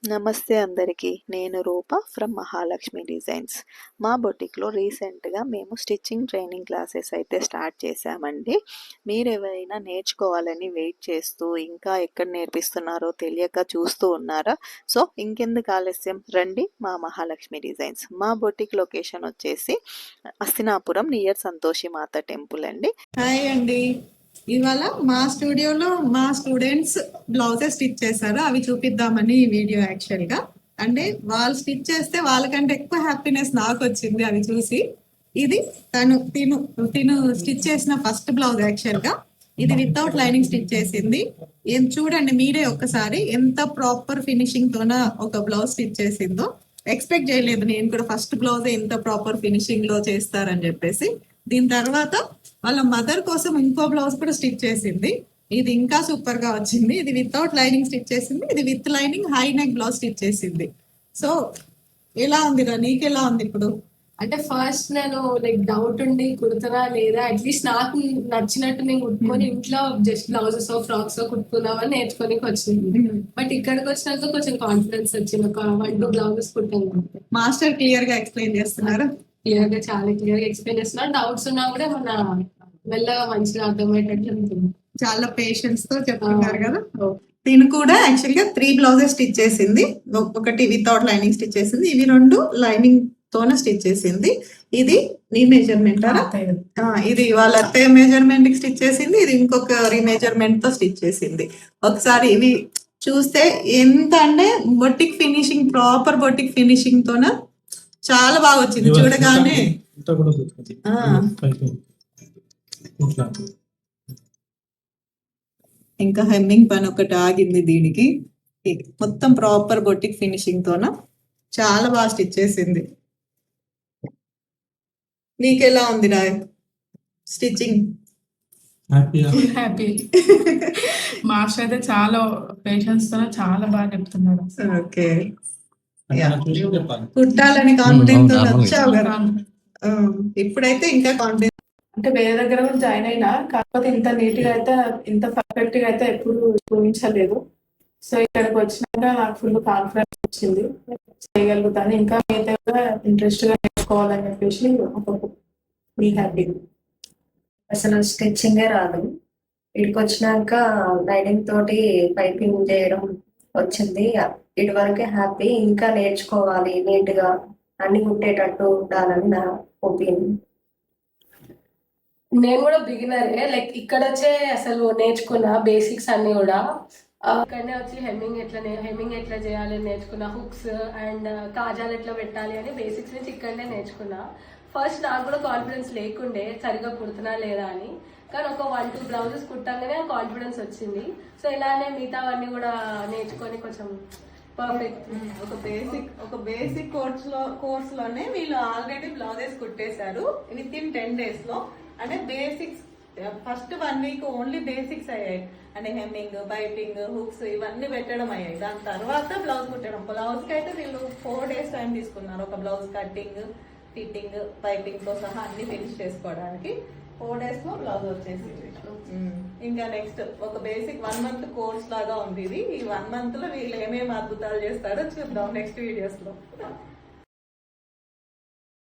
నమస్తే అందరికీ. నేను రూప ఫ్రమ్ మహాలక్ష్మి డిజైన్స్. మా బొటిక్లో రీసెంట్గా మేము స్టిచ్చింగ్ ట్రైనింగ్ క్లాసెస్ అయితే స్టార్ట్ చేశామండి. మీరు ఎవరైనా నేర్చుకోవాలని వెయిట్ చేస్తూ ఇంకా ఎక్కడ నేర్పిస్తున్నారో తెలియక చూస్తూ ఉన్నారా? సో ఇంకెందుకు ఆలస్యం, రండి మా మహాలక్ష్మి డిజైన్స్. మా బొటిక్ లొకేషన్ వచ్చేసి అస్తినాపురం నియర్ సంతోషి మాత టెంపుల్ అండి. హాయ్ అండి. ఇవాళ మా స్టూడియోలో మా స్టూడెంట్స్ బ్లౌజెస్ స్టిచ్ చేశారు, అవి చూపిద్దామని ఈ వీడియో. యాక్చువల్ గా అంటే వాళ్ళు స్టిచ్ చేస్తే వాళ్ళకంటే ఎక్కువ హ్యాపీనెస్ నాకు వచ్చింది అవి చూసి. ఇది తిను స్టిచ్ చేసిన ఫస్ట్ బ్లౌజ్. యాక్చువల్ గా ఇది వితౌట్ లైనింగ్ స్టిచ్ చేసింది. ఏం చూడండి మీరే ఒక్కసారి, ఎంత ప్రాపర్ ఫినిషింగ్ తోన ఒక బ్లౌజ్ స్టిచ్ చేసిందో. ఎక్స్పెక్ట్ చేయలేదు నేను కూడా ఫస్ట్ బ్లౌజ్ ఎంత ప్రాపర్ ఫినిషింగ్ లో చేస్తారని చెప్పేసి. దీని తర్వాత వాళ్ళ మదర్ కోసం ఇంకో బ్లౌజ్ కూడా స్టిచ్ చేసింది. ఇది ఇంకా సూపర్ గా వచ్చింది. ఇది వితౌట్ లైనింగ్ స్టిచ్ చేసింది, ఇది with lining high neck blouse stitch చేసింది. సో ఎలా ఉంది రా, నీకు ఎలా ఉంది ఇప్పుడు? అంటే ఫస్ట్ నేను డౌట్ ఉండి కుడతారా లేదా, అట్లీస్ట్ నాకు నచ్చినట్టు నేను కుట్టుకొని ఇంట్లో జస్ట్ బ్లౌజెస్ ఫ్రాక్స్ కుట్టుకుందామని నేర్చుకొని వచ్చింది. బట్ ఇక్కడికి వచ్చినాక కొంచెం కాన్ఫిడెన్స్ వచ్చింది. ఒక 1-2 బ్లౌజెస్ కుట్టాను. మాస్టర్ క్లియర్ గా ఎక్స్ప్లెయిన్ చేస్తున్నారు. క్లియర్ గా, చాలా క్లియర్ గా ఎక్స్ప్లెయిన్ చేస్తున్నారు. డౌట్స్ ఉన్నా కూడా మన మెల్లగా మంచిగా అర్థమయ్యేటట్టు ఉంటుంది. చాలా పేషెన్స్ తో చెప్తున్నారు కదా. దీని కూడా యాక్చువల్ గా 3 బ్లౌజెస్ స్టిచ్ చేసింది. ఒకటి వితౌట్ లైనింగ్ స్టిచ్ చేసింది, ఇవి 2 లైనింగ్ తోనే స్టిచ్ చేసింది. ఇది నీ మెజర్మెంట్, ఇది వాళ్ళ అత్తయ్య మెజర్మెంట్ కి స్టిచ్ చేసింది, ఇది ఇంకొక రీమెజర్మెంట్ తో స్టిచ్ చేసింది. ఒకసారి ఇవి చూస్తే ఎంత అంటే boutique finishing, proper boutique finishing తోన చాలా బాగా వచ్చింది చూడగానే. ఇంకా హెమ్మింగ్ పని ఒకటి ఆగింది దీనికి. మొత్తం ప్రాపర్ బొటిక్ ఫినిషింగ్ తోన చాలా బాగా స్టిచ్ చేసింది. నీకెలా ఉంది రా స్టిచ్చింగ్? హ్యాపీ. మాస్టర్ అయితే చాలా పేషెన్స్ తో చాలా బాగా చెప్తున్నాడు. ఓకే, కుట్టాలని కాన్ఫిడెన్స్ వచ్చావు కదా, ఇప్పుడైతే ఇంకా కాన్ఫిడెన్స్. అంటే వేరే దగ్గర కూడా జాయిన్ అయినా, కాకపోతే ఇంత నీట్ గా అయితే, ఇంత పర్ఫెక్ట్ గా అయితే ఎప్పుడు చూపించలేదు. సో ఇక్కడికి వచ్చినాక నాకు ఫుల్ కాన్ఫిడెన్స్ వచ్చింది, చేయగలుగుతాను, ఇంకా మిగతా కూడా ఇంట్రెస్ట్ గా నేర్చుకోవాలని చెప్పేసి ఫుల్ హ్యాపీ. అసలు స్టిచ్చింగే రాదు, ఇక్కడికి వచ్చినాక లైనింగ్ తోటి పైపింగ్ చేయడం వచ్చింది. ఇటు వరకే హ్యాపీ, ఇంకా నేర్చుకోవాలి, నీట్ గా అన్ని కుట్టేటట్టు ఉండాలని నా ఒపీనియన్. నేను కూడా బిగినరే, ఇక్కడ వచ్చే అసలు నేర్చుకున్న బేసిక్స్ అన్ని కూడా ఇక్కడనే వచ్చి హెమ్మింగ్ ఎట్లా చేయాలి నేర్చుకున్నా, హుక్స్ అండ్ కాజాలు ఎట్లా పెట్టాలి అని బేసిక్స్ నుంచి ఇక్కడనే నేర్చుకున్నా. ఫస్ట్ నాకు కూడా కాన్ఫిడెన్స్ లేకుండే సరిగా కుడుతున్నా లేదా అని, కానీ ఒక 1-2 బ్లౌజెస్ కుట్టంగానే కాన్ఫిడెన్స్ వచ్చింది. సో ఇలానే మిగతావన్నీ కూడా నేర్చుకొని కొంచెం పర్ఫెక్ట్. ఒక బేసిక్ కోర్స్ లోనే వీళ్ళు ఆల్రెడీ బ్లౌజెస్ కుట్టేశారు విత్ ఇన్ 10 days లో. అంటే basics first 1 week only basics అయ్యాయి. అంటే హెమ్మింగ్, పైపింగ్, హుక్స్ ఇవన్నీ పెట్టడం అయ్యాయి. దాని తర్వాత బ్లౌజ్ కుట్టడం. బ్లౌజ్ కి అయితే వీళ్ళు 4 days టైం తీసుకున్నారు. ఒక బ్లౌజ్ కట్టింగ్, ఫిట్టింగ్, పైపింగ్ తో సహా అన్ని ఫినిష్ చేసుకోవడానికి 4 days లో బ్లౌజ్ వచ్చేసింది. ఇంకా నెక్స్ట్ ఒక బేసిక్ 1 month కోర్స్ లాగా ఉంది ఇది. ఈ 1 month లో వీళ్ళు ఏమేమి అద్భుతాలు చేస్తారో చూద్దాం నెక్స్ట్ వీడియోస్ లో.